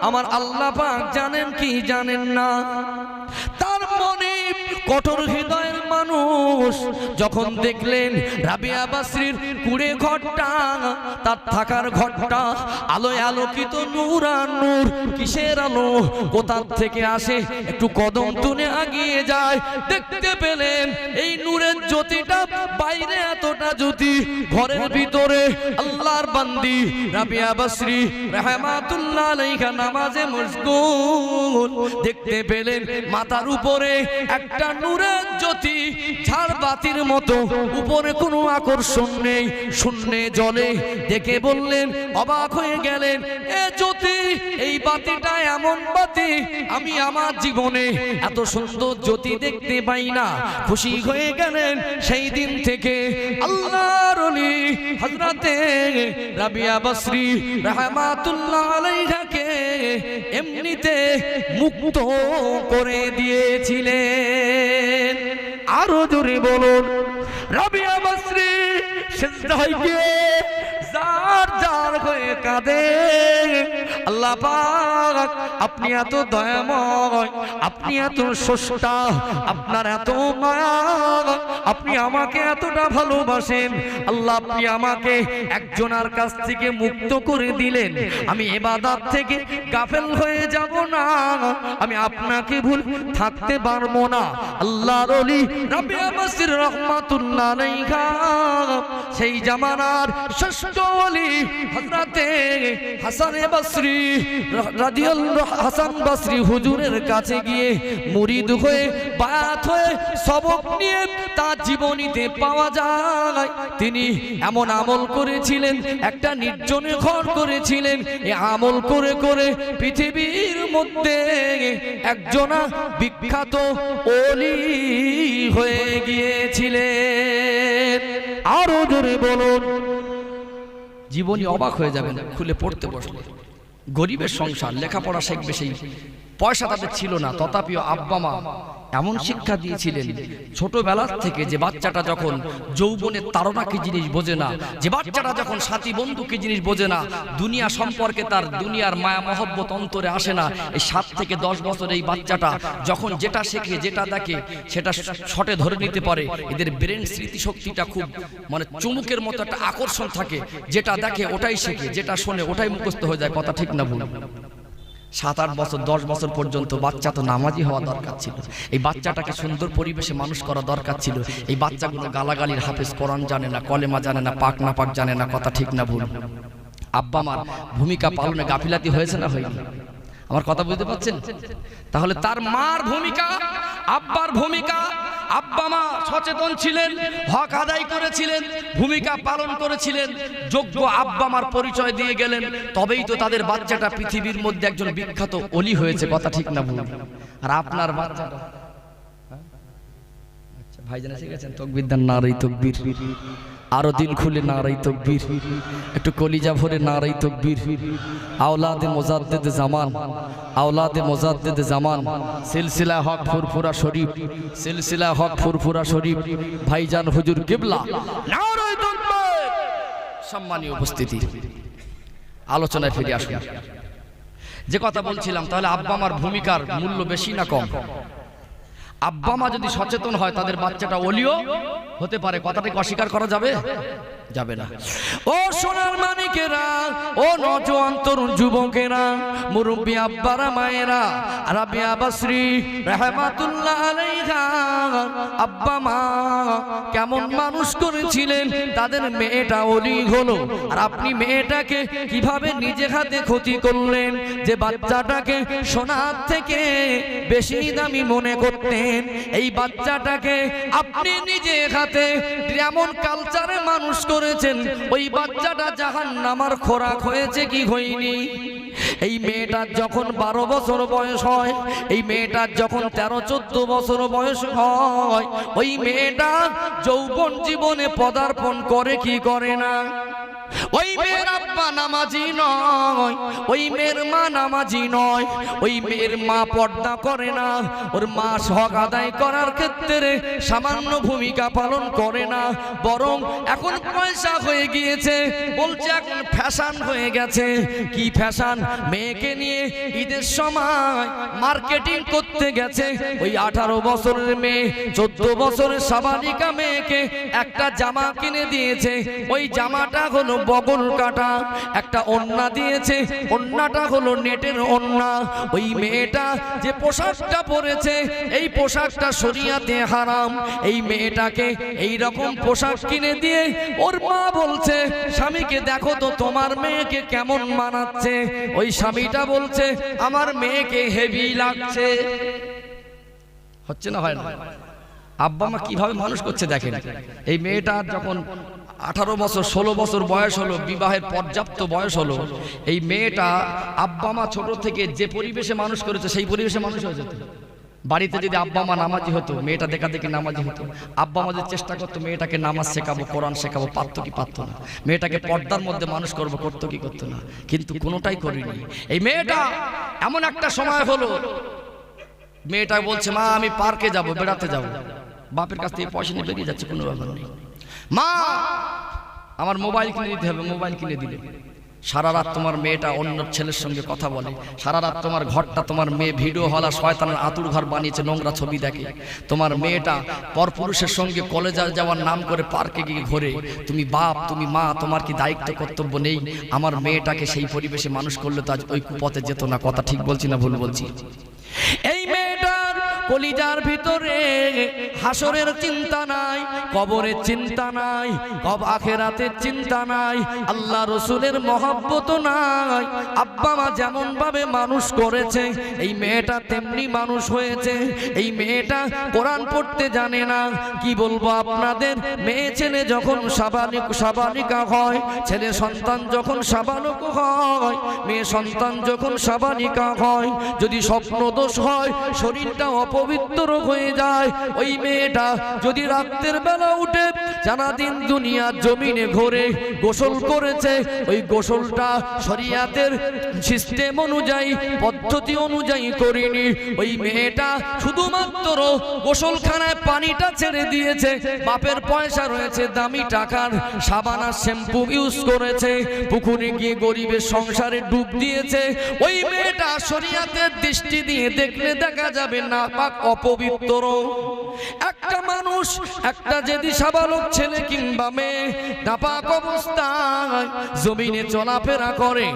আমার আল্লাহ পাক জানেন কি জানেন না? তার মনে কঠোর হৃদয়ের মানুষ যখন দেখলেন রাবিয়া বসরির কুড়ে ঘরটা, তার থাকার ঘরটা আলোয় আলোকিত, নূর আর নূর। কিসের আলো? কোথা থেকে আসে? একটু কদম তুলে আগিয়ে যায়, দেখতে পেলেন এই নূরের জ্যোতিটা বাইরে এতটা জ্যোতি, ঘরের ভিতরে আল্লাহর বান্দি রাবিয়া বসরি রাহমাতুল্লাহ আলাইহা নামাজে মশগুল। দেখতে পেলেন মাথার উপরে একটা নূরের জ্যোতি, ঝাড়বাতির মতো, উপরে কোনো আকর্ষণ নেই, শূন্যে জলে। দেখে বললেন, অবাক হয়ে গেলেন, এ জ্যোতি, এই বাতিটা এমন বাতি আমি আমার জীবনে এত সুন্দর জ্যোতি দেখতে পাই না। খুশি হয়ে গেলেন। সেই দিন থেকে আল্লাহর ওলি হযরতে রাবিয়া বসরি রাহমাতুল্লাহ আলাইহাকে এমনিতে মুক্ত করে দিয়েছিলেন। আরো জোরে বলুন, রাবিয়া বসরি সিজদায় গিয়ে জার জার হয়ে কাঁদে, আল্লাহ পাক আপনি এত দয়াময়, আপনি এত স্রষ্টা, আপনার এত মায়া, আপনি আমাকে এতটা ভালোবাসেন। আল্লাহ আপনি আমাকে একজনের কাছ থেকে মুক্ত করে দিলেন, আমি ইবাদত থেকে গাফেল হয়ে যাব না, আমি আপনাকে ভুল থাকতে পারবো না। আল্লাহর ওলি রাবিয়া বসরি রাহমাতুল্লাহ আলাইহা সেই জামানার শ্রেষ্ঠ ওলি হযরতে হাসান বসরি রাদিয়াল্লাহু হাসান বসরি হুজুরের কাছে গিয়ে মুরিদ হয়ে বায়াত হয়ে সবক নিয়ে তার জীবনীতে পাওয়া যায় তিনি এমন আমল করেছিলেন, একটা নির্জনে ঘর করেছিলেন। এই আমল করে করে পৃথিবীর মধ্যে একজনা বিখ্যাত ওলি হয়ে গিয়েছিলেন। আরো জোরে বলুন, জীবনী অবাক হয়ে যাবেন খুলে পড়তে বসলে। গরিবের সংসার, লেখাপড়া শিখবে, সেই পয়সা তাদের ছিল না, তথাপিও আব্বা মা এমন শিক্ষা দিয়েছিলেন ছোটবেলা থেকে, যে বাচ্চাটা যখন যৌবনের তাড়না কি জিনিস বোঝে না, যে বাচ্চাটা যখন সাথী বন্ধু কি জিনিস বোঝে না, দুনিয়া সম্পর্কে তার দুনিয়ার মায়া মহব্বত অন্তরে আসে না, এই 7 থেকে 10 বছর এই বাচ্চাটা যখন যেটা শেখে, যেটা দেখে, সেটা শটে ধরে নিতে পারে। এদের ব্রেন স্মৃতিশক্তিটা খুব মানে চুমুকের মতো একটা আকর্ষণ থাকে, যেটা দেখে ওটাই শেখে, যেটা শোনে ওটাই মুখস্থ হয়ে যায়। কথা ঠিক না ভুল? 7-8 বছর 10 বছর পর্যন্ত বাচ্চা তো নামাজি হওয়া দরকার ছিল, এই বাচ্চাটাকে সুন্দর পরিবেশে মানুষ করা দরকার ছিল। এই বাচ্চাগুলো গালাগালির হাফেজ, কোরআন জানে না, কলেমা জানে না, পাক না পাক জানে না। কথা ঠিক না ভুল? আব্বা মার ভূমিকা পালনে গাফিলাতি হয়েছে না হয়নি? আমার কথা বুঝতে পারছেন? তাহলে তার মার ভূমিকা, আব্বার ভূমিকা, আব্বা মা সচেতন ছিলেন, হক আদায় করেছিলেন, ভূমিকা পালন করেছিলেন, যোগ্য আব্বা মার পরিচয় দিয়ে গেলেন, তবেই তো তাদের বাচ্চাটা পৃথিবীর মধ্যে একজন বিখ্যাত ওলি হয়েছে। কথা ঠিক না ভুল? আর আপনার বাচ্চাটা আচ্ছা ভাইজান এসে গেছেন, তাকবীর দেন, নারায়ে তাকবীর, আরো দিল খুলে নারায়ে তাকবীর, একটু কলিজা ভরে নারায়ে তাকবীর। আওলাদে মুজাদ্দিদ জামান, আওলাদে মুজাদ্দিদ জামান, সিলসিলা হক ফুরফুরা শরীফ, সিলসিলা হক ফুরফুরা শরীফ, ভাইজান হুজুর কিবলা, নারায়ে তাকবীর। সম্মানীয় উপস্থিতি, আলোচনায় ফিরে আসুন। যে কথা বলছিলাম, তাহলে আব্বা মার ভূমিকার মূল্য বেশি না কম? আব্বা মা যদি সচেতন হয়, তাদের বাচ্চাটা ওলিও হতে পারে। কথাটাকে অস্বীকার করা যাবে? যাবে না। ও সোনার মানিকেরা, ও নওজোয়ান তরুণ যুবকেরা, মুরব্বী আব্বারা মায়েরা, রাবিয়া বসরি রাহমাতুল্লাহ আলাইহা আব্বা মা কেমন মানুষ করেছিলেন, তাদের মেয়েটা ওলি হলো, আর আপনি মেয়েটাকে কিভাবে নিজে হাতে ক্ষতি করলেন, যে বাচ্চাটাকে সোনার থেকে বেশি দামি মনে করতেন, এই বাচ্চাটাকে আপনি নিজে হাতে এমন কালচারে মানুষ করেছেন, ওই বাচ্চাটা জাহান্নামের খোরাক হয়েছে কি হয়নি? এই মেয়েটার যখন 12 বছর বয়স হয়, এই মেয়েটার যখন 13-14 বছর বয়স হয়, ওই মেয়েটা যৌবন জীবনে পদার্পণ করে কি করে না? ওই মেয়ের আব্বা নামাজি নয়, ওই মেয়ের মা নামাজি নয়, ওই মেয়ের মা পর্দা করে না, ওর মা হক আদায় করার ক্ষেত্রে সামান্য ভূমিকা পালন করে না, বরং এখন পয়সা হয়ে গিয়েছে, বলছে এখন ফ্যাশন হয়ে গেছে। কি ফ্যাশন? মেয়েকে নিয়ে ঈদের সময় মার্কেটিং করতে গেছে, ওই 18 বছরের মেয়ে, 14 বছরের সাবালিকা মেয়েকে একটা জামা কিনে দিয়েছে, ওই জামাটা হলো বগল কাটা, একটা ওন্না দিয়েছে, ওন্নাটা হলো নেটের ওন্না। ওই মেয়েটা যে পোশাকটা পরেছে এই পোশাকটা শরিয়াতে হারাম। এই মেয়েটাকে এই রকম পোশাক কিনে দিয়ে ওর মা বলছে স্বামীকে, দেখো তো তোমার মেয়েকে কেমন মানাচ্ছে। ওই স্বামীটা বলছে আমার মেয়েকে হেভি লাগছে। হচ্ছে না, হয় না? আব্বা মা কিভাবে মানুষ করছে দেখেন। এই মেয়েটা যখন 18 বছর 16 বছর বয়স হলো, বিবাহের পর্যাপ্ত বয়স হলো, এই মেয়েটা আব্বা মা ছোট থেকে যে পরিবেশে মানুষ করেছে সেই পরিবেশে মানুষ হয়ে যেত। বাড়িতে যদি আব্বা মা নামাজি হতো, মেয়েটা দেখা দেখি নামাজি হতো, আব্বা আমাদের চেষ্টা করতো মেয়েটাকে নামাজ শেখাবো, কোরআন শেখাবো, পারতো কি পারতো না? মেয়েটাকে পর্দার মধ্যে মানুষ করবো, করতো কি করতো না? কিন্তু কোনোটাই করিনি। এই মেয়েটা এমন একটা সময় হলো, মেয়েটা বলছে মা আমি পার্কে যাব, বেড়াতে যাব। বাপের কাছ থেকে পয়সা নিয়ে বেরিয়ে যাচ্ছে, কোনো ব্যাপার নেই। মা আমার মোবাইল কিনে দিতে হবে, মোবাইল কিনে দিলে। সারা রাত তোমার মেয়েটা অন্য ছেলের সঙ্গে কথা বলে, সারা রাত তোমার ঘরটা তোমার মেয়ে ভিডিও হলা শয়তানের আতুর ঘর বানিয়েছে, নোংরা ছবি দেখে। তোমার মেয়েটা পরপুরুষের সঙ্গে কলেজে যাওয়ার নাম করে পার্কে গিয়ে ঘোরে। তুমি বাপ, তুমি মা, তোমার কি দায়িত্ব কর্তব্য নেই? আমার মেয়েটাকে সেই পরিবেশে মানুষ করলে তো আজ ওই কুপথে যেত না। কথা ঠিক বলছি না ভুল বলছি? এই মেয়েটার কলিজার ভিতরে হাসরের চিন্তা নাই, কবরের চিন্তা নাই, আখিরাতের চিন্তা নাই, আল্লাহ রসুলের মহব্বত নাই। আব্বা মা যেমন ভাবে মানুষ করেছে এই মেয়েটা তেমনি মানুষ হয়েছে। এই মেয়েটা কোরআন পড়তে জানে না। কি বলবো আপনাদের, মেয়ে ছেলে যখন সাবালিকা হয়, ছেলে সন্তান যখন সাবালক হয়, মেয়ে সন্তান যখন সাবালিকা হয়, যদি স্বপ্ন দোষ হয়, শরীরটা অপবিত্র হয়ে যায়। ওই মেয়েটা যদি রাতের বেলা উঠে সারাদিন দুনিয়ার জমিনে ঘোরে, গোসল করেছে, ওই গোসলটা শরিয়াতের সিস্টেম অনুযায়ী, পদ্ধতি অনুযায়ী করেনি। ওই মেয়েটা শুধুমাত্র গোসলখানায় পানিটা ছেড়ে দিয়েছে, বাপের পয়সা রয়েছে, দামি টাকার সাবান আর শ্যাম্পু ইউজ করেছে, পুকুরে গিয়ে গরিবের সংসারে ডুব দিয়েছে। ওই মেয়েটা শরিয়াতের দৃষ্টি দিয়ে দেখলে দেখা যাবে না পাক অপবিত্র। একটা মানুষ, একটা যদি সাবালক ছেলে কিংবা মেয়ে নাপাক অবস্থায় জমিনে চলাফেরা করে,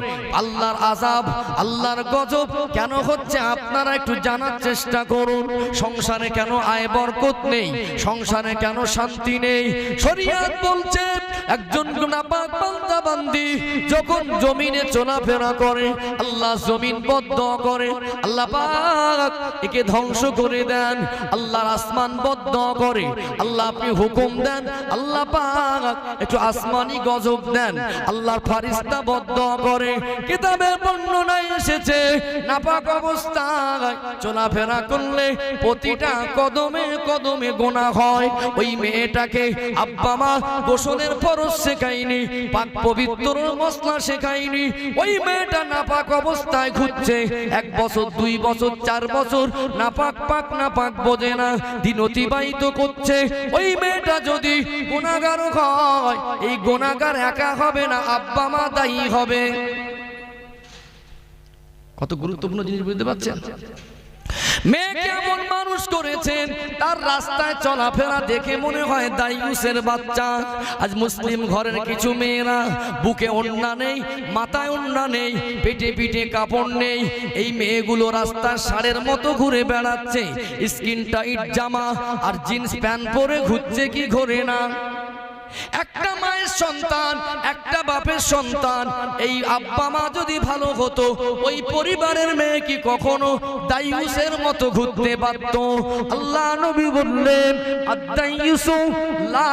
আল্লাহর আযাব, আল্লাহর গজব কেন হচ্ছে আপনারা একটু জানার চেষ্টা করুন। সংসারে কেন আয় বরকত নেই? সংসারে কেন শান্তি নেই? শরীয়ত বলছে একজন নাপাক বান্দা বান্দি যখন জমিনে চলাফেরা করে, আল্লাহ জমিন বদদুয়া করে, আল্লাহ পাক একে ধ্বংস করে দেন। আল্লাহর আসমান বদদুয়া করে, আল্লাহ আপনি হুকুম দেন, আল্লাহ পাক একটু আসমানি গজব দেন। আল্লাহর ফেরেশতা বদদুয়া করে। কিতাবে বর্ণনায় এসেছে নাপাক অবস্থায় চলাফেরা করলে প্রতিটা কদমে কদমে গুনাহ হয়। ওই মেয়েটাকে আব্বা মা গোসলের ফরজ শেখায়নি, পাক পবিত্র মশলা শেখায়নি। ওই মেয়েটা নাপাক অবস্থায় ঘুরছে, 1 বছর 2 বছর 4 বছর নাপাক পাক নাপাক বোঝে না, দিন অতিবাহিত করছে। ওই মেয়েটা যদি গুনাহগার হয়, এই গুনাহগার একা হবে না, আব্বা মা দায়ী হবে। কত গুরুত্বপূর্ণ জিনিস বুঝতে পারছেন? মেয়েকে এমন মানুষ করেছেন, তার রাস্তায় চলাফেরা দেখে মনে হয় দাইয়ুসের বাচ্চা। আজ মুসলিম ঘরের কিছু মেয়েরা বুকে ওড়না নেই, মাথায় ওড়না নেই, পেটে পিঠে কাপড় নেই। এই মেয়েগুলো রাস্তার ষাঁড়ের মতো ঘুরে বেড়াচ্ছে, স্কিন টাইট জামা আর জিন্স প্যান্ট পরে ঘুরছে, কি ঘোরে না? একটা মায়ের সন্তান, একটা বাপের সন্তান, এই আব্বা মা যদি ভালো হতো, ওই পরিবারের মেয়ে কি কখনো দাইয়ুসের মতো ঘুরতে পারত? আল্লাহ নবী বললেন আদ-দাইয়ুসু লা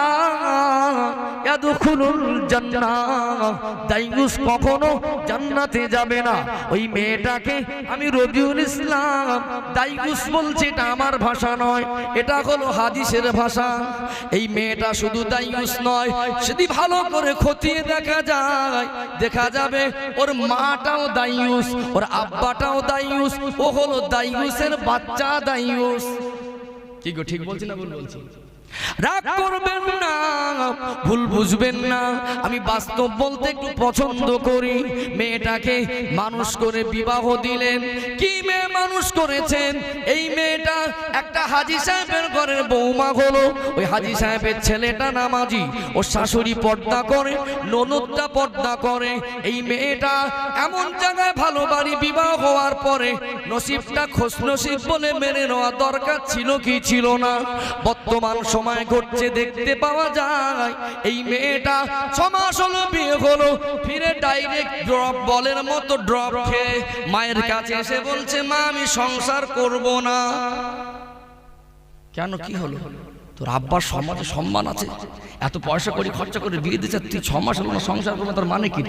ইয়াদখুলুল জান্নাহ, দাইয়ুস কখনো জান্নাতে যাবে না। ওই মেয়েটাকে আমি রবিউল ইসলাম দাইয়ুস বলছি, এটা আমার ভাষা নয়, এটা হলো হাদিসের ভাষা। এই মেয়েটা শুধু দাইয়ুস নয়, যদি ভালো করে খতিয়ে দেখা যায়, দেখা যাবে ওর মাটাও দাইয়ুস, ওর আব্বাটাও দাইয়ুস, ও হলো দাইয়ুসের বাচ্চা দাইয়ুস। কি গো, ঠিক বলছি না ভুল বলছি? রাগ করবেন না, ভুল বুঝবেন না, আমি বাস্তব বলতে একটু পছন্দ করি। মেয়েটাকে মানুষ করে বিবাহ দিলেন। কি মেয়ে মানুষ করেছেন? এই মেয়েটা একটা হাজী সাহেবের ঘরের বৌমা হলো। ওই হাজী সাহেবের ছেলেটা নামাজি, ওর শাশুড়ি পর্দা করে, ননদটা পর্দা করে। এই মেয়েটা এমন জায়গায় ভালো বাড়ি, বিবাহ হওয়ার পরে নসিবটা খোশ নসিব বলে মেনে নেওয়া দরকার ছিল কি ছিল না? বর্তমান সময় ঘটছে, দেখতে পাওয়া যায় এই মেয়েটা 6 মাস হলো বিয়ে হলো, ফিরে ডাইরেক্ট ড্রপ, বলের মতো ড্রপ খেয়ে মায়ের কাছে এসে বলছে, মা আমি সংসার করব না। কেন, কি হলো? তোর আব্বার সমাজে সম্মান আছে, এত পয়সা করে খরচা করে বিয়ে দিচ্ছে, তুই 6 মাস হলো না সংসার করবো, তার মানে কি?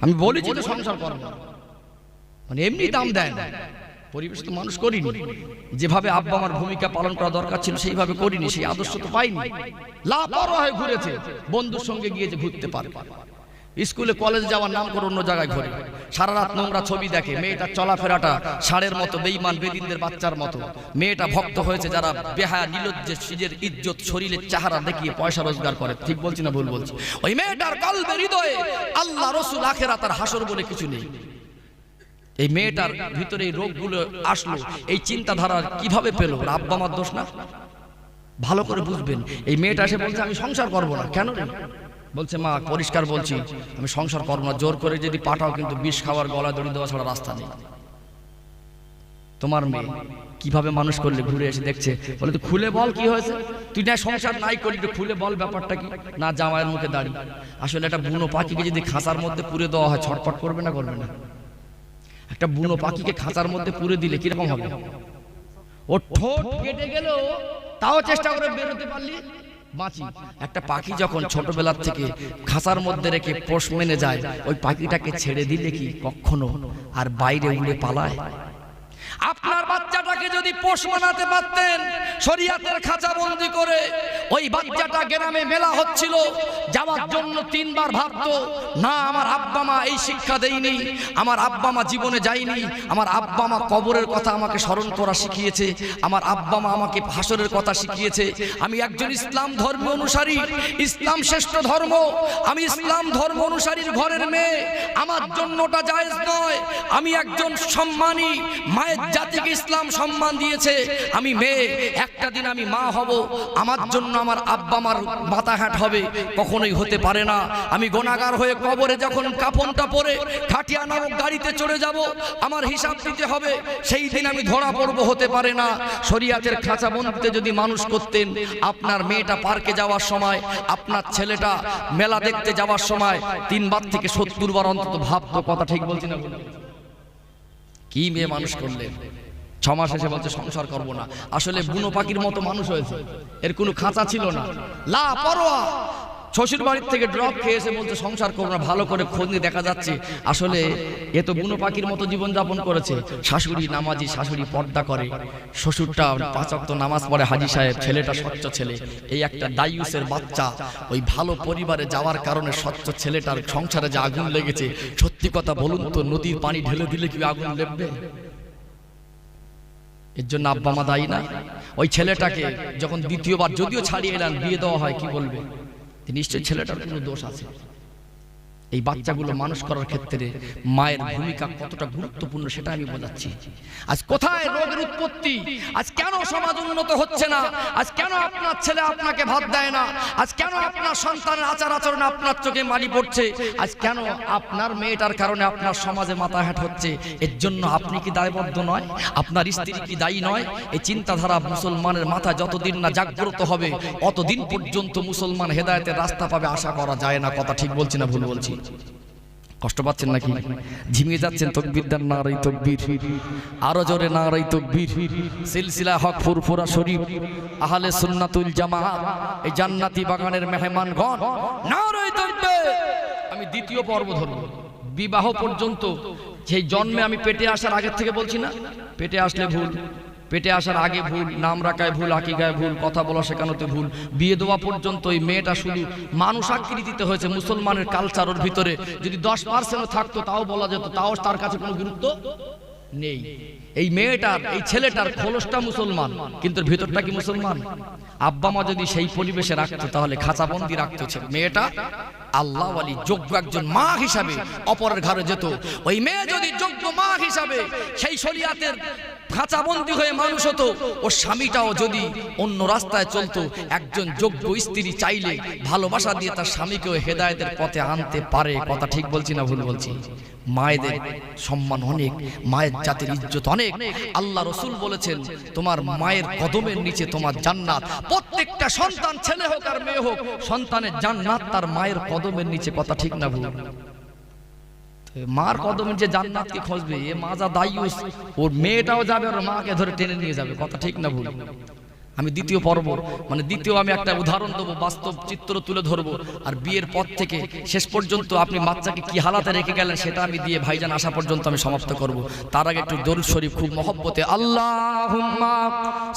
আমি বলেছি তো সংসার করবো, মানে এমনি দাম দেয় না। পরিবেশ তো মানুষ করিনি, যেভাবে আব্বা আমার ভূমিকা পালন করা দরকার ছিল সেইভাবে করিনি, সেই আদর্শ তো পাইনি। লাপরোয়া হয়ে ঘুরেছে, বন্ধুর সঙ্গে গিয়েছে ঘুরতে পারে, স্কুলে কলেজে যাওয়ার নাম করে অন্য জায়গায় ঘুরে, সারা রাত নোংরা ছবি দেখে। মেয়েটার চলাফেরাটা ষাঁড়ের মতো, বেঈমান বেদিনদের বাচ্চার মতো। মেয়েটা ভক্ত হয়েছে যারা বেহায়া নিলজ্জে, নিজের ইজ্জত শরীরের চেহারা দেখিয়ে পয়সা রোজগার করে। ঠিক বলছি না ভুল বলছি? ওই মেয়েটার কলবে, হৃদয়ে আল্লাহ, রসুল, আখিরাত আর হাসর বলে কিছু নেই। এই মেয়েটার ভিতরে এই রোগগুলো আসলো, এই চিন্তাধারা কিভাবে পেল? আব্বা আমার দোষ না? ভালো করে বুঝবেন। এই মেয়েটা এসে বলছে আমি সংসার করবো না। কেন রে? বলছে, মা পরিষ্কার বলছি আমি সংসার করবো না, জোর করে যদি পাঠাও কিন্তু বিষ খাওয়ার, গলা দড়ি দেওয়া ছাড়া রাস্তা নেই। তোমার মেয়ে কিভাবে মানুষ করলে? ঘুরে এসে দেখছে, বলে তুই খুলে বল কি হয়েছে, তুই না সংসার নাই করলি, খুলে বল ব্যাপারটা কি? না, জামাইয়ের মুখে দাঁড়ি। আসলে একটা বুনো পাখিকে যদি খাঁচার মধ্যে পুরে দেওয়া হয়, ছটফট করবে না করবে না? একটা বুনো পাখিকে খাঁচার মধ্যে পুরে দিলে কিরকম হবে? ও ঠোঁট কেটে গেল তাও চেষ্টা করে বেরোতে পারলি বাঁচি। একটা পাখি যখন ছোটবেলার থেকে খাঁচার মধ্যে রেখে পোষ মেনে যায়, ওই পাখিটাকে ছেড়ে দিলে কি কখনো আর বাইরে উড়ে পালায়? আপনার বাচ্চাটাকে যদি পোষ মানাতে পারতেন শরিয়াতের খাঁচা বন্দি করে, ওই বাচ্চাটা গ্রামে মেলা হচ্ছিল যাওয়ার জন্য 3 বার ভাবতো, না আমার আব্বা মা এই শিক্ষা দেয়নি, আমার আব্বা মা জীবনে যায়নি, আমার আব্বা মা কবরের কথা আমাকে স্মরণ করা শিখিয়েছে, আমার আব্বা মা আমাকে হাসরের কথা শিখিয়েছে, আমি একজন ইসলাম ধর্ম অনুসারী, ইসলাম শ্রেষ্ঠ ধর্ম, আমি ইসলাম ধর্ম অনুসারীর ঘরের মেয়ে, আমার জন্য ওটা জায়েজ নয়, আমি একজন সম্মানী, মায়ের জাতিকে ইসলাম সম্মান দিয়েছে, আমি মেয়ে, একটা দিন আমি মা হব, আমার জন্য আমার আব্বা আমার মাথা হাট হবে, কখনোই হতে পারে না। আমি গুনাহগার হয়ে কবরে যখন কাফনটা পরে খাটিয়া নামক গাড়িতে চড়ে যাব, আমার হিসাব দিতে হবে, সেই দিন আমি ধরা পড়ব, হতে পারে না। শরিয়াতের খাঁচা বন্দিতে যদি মানুষ করতেন, আপনার মেয়েটা পার্কে যাওয়ার সময়, আপনার ছেলেটা মেলা দেখতে যাওয়ার সময় 3 বার থেকে 70 বার অন্তত ভাবতো। কথা ঠিক বলছি না? কি মেয়ে মানুষ করলেন? 6 মাস এসে বলছে সংসার করব না। আসলে বুনো পাখির মতো মানুষ হয়েছে, এর কোনো খাঁচা ছিল না, লাপরোয়া। শ্বশুর বাড়ির থেকে ড্রপ খেয়ে এসে বলছে সংসার করব না। ভালো করে খোঁজ নিয়ে দেখা যাচ্ছে আসলে এ তো বুনো পাখির মতো জীবন যাপন করেছে। শাশুড়ি নামাজি, শাশুড়ি পর্দা করে, শ্বশুরটা 5 ওয়াক্ত নামাজ পড়ে, হাজী সাহেব, ছেলেটা স্বচ্ছ ছেলে। এই একটা দায়ুসের বাচ্চা ওই ভালো পরিবারে যাওয়ার কারণে স্বচ্ছ ছেলেটার সংসারে যে আগুন লেগেছে, সত্যি কথা বলুন তো, নদীর পানি ঢেলে দিলে কি আগুন লেগবে? এর জন্য আব্বা মা দায়ী না? ওই ছেলেটাকে যখন দ্বিতীয়বার যদিও ছাড়িয়ে এলেন, বিয়ে দেওয়া হয়, কি বলবে? নিশ্চয়ই ছেলেটার কোনো দোষ আছে। এই বাচ্চাগুলো মানুষ করার ক্ষেত্রে মায়ের ভূমিকা কতটা গুরুত্বপূর্ণ সেটা আমি বোঝাচ্ছি। আজ কোথায় রোগের উৎপত্তি? আজ কেন সমাজ উন্নত হচ্ছে না? আজ কেন আপনার ছেলে আপনাকে ভাত দেয় না? আজ কেন আপনার সন্তানের আচার আচরণে আপনার চোখে মালি পড়ছে? আজ কেন আপনার মেয়েটার কারণে আপনার সমাজে মাথা হ্যাট হচ্ছে? এর জন্য আপনি কি দায়বদ্ধ নয়? আপনার স্ত্রী কি দায়ী নয়? এই চিন্তাধারা মুসলমানের মাথায় যতদিন না জাগ্রত হবে, অতদিন পর্যন্ত মুসলমান হেদায়েতের রাস্তা পাবে আশা করা যায় না। কথা ঠিক বলছি না ভুল বলছি? কষ্ট পাচ্ছেন নাকি? ঝিমিয়ে যাচ্ছেন? তকবীর দেন, নারাই তকবীর, আরো জোরে নারাই তকবীর। সিলসিলা হক ফুরফুরা শরীফ, আহলে সুন্নাতুল জামাত, এই জান্নাতি বাগানের মেহমানগণ, নারাই তকবীর। আমি দ্বিতীয় পর্ব ধরব, বিবাহ পর্যন্ত। সেই জন্মে আমি পেটে আসার আগের থেকে বলছি না, পেটে আসলে ভুল, পেটে আসার আগে ভুল, নাম রাখায় ভুল, আকিকায় ভুল, কথা বলা শেখানোতে ভুল, বিয়ে দেওয়া পর্যন্ত এই মেয়েটা শুধু মানুষ আকৃতিতে হয়েছে। মুসলমানের কালচারের ভিতরে যদি 10% থাকতো তাও বলা যেত, তাও তার কাছে কোনো গুরুত্ব নেই। এই মেয়েটার এই ছেলেটার খোলসটা মুসলমান কিন্তু ভিতরটা কি মুসলমান? আব্বা মা যদি সেই পরিবেশে রাখতো তাহলে খাঁচাবন্দি রাখতো মেয়েটা আল্লাহ ওয়ালি যোগ্য একজন মা হিসাবে অপরের ঘরে যেত। ওই মেয়ে যদি যোগ্য মা হিসাবে সেই শরিয়াতের খাঁচাবন্দি হয়ে মানুষ হতো, ওর স্বামীটাও যদি অন্য রাস্তায় চলতো, একজন যোগ্য স্ত্রী চাইলে ভালোবাসা দিয়ে তার স্বামীকেও হেদায়েতের পথে আনতে পারে। কথা ঠিক বলছি না ভুল বলছি? মায়েদের সম্মান অনেক, মায়ের জাতির ইজ্জত অনেক। আল্লাহ রাসূল বলেছেন তোমার মায়ের কদমের নিচে তোমার জান্নাত। প্রত্যেকটা সন্তান ছেলে হোক আর মেয়ে হোক, সন্তানের জান্নাত তার মায়ের কদমের নিচে। কথা ঠিক না ভুল? মার কদমের যে জান্নাত কি খুঁজবে? এ মা যা দায়ুস, ওর মেয়েটাও যাবে, ওর মাকে ধরে টেনে নিয়ে যাবে। কথা ঠিক না ভুল? আমি দ্বিতীয় পর্ব মানে দ্বিতীয় আমি একটা উদাহরণ দেবো, বাস্তব চিত্র তুলে ধরবো। আর বিয়ের পর থেকে শেষ পর্যন্ত আপনি বাচ্চাকে কি হালাতে রেখে গেলেন সেটা আমি দিয়ে ভাইজান আসা পর্যন্ত আমি সমাপ্ত করব। তার আগে একটু দরুদ শরীফ খুব মহব্বতে আল্লাহুম্মা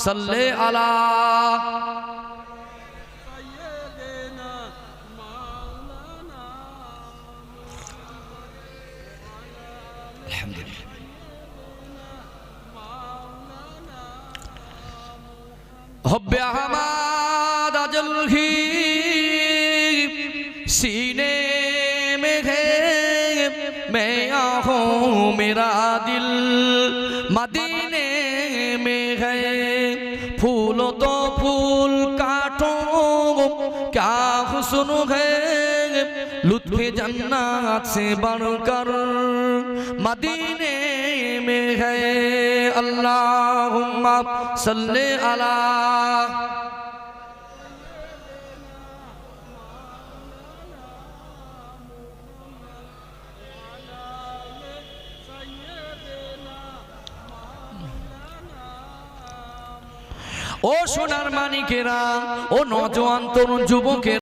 সাল্লি আলা हब्बे अहमद अजल ही सीने में है, मैं आहूं मेरा दिल मदीने में है। फूलो तो फूल काटो क्या हुस्न है, लुत्फ़े जन्नत से बढ़कर मदीने में है। अल्लाहुम्मा सल्ले अला ও সোনার মানিকেরা, ও নওজোয়ান তরুণ যুবকেরা।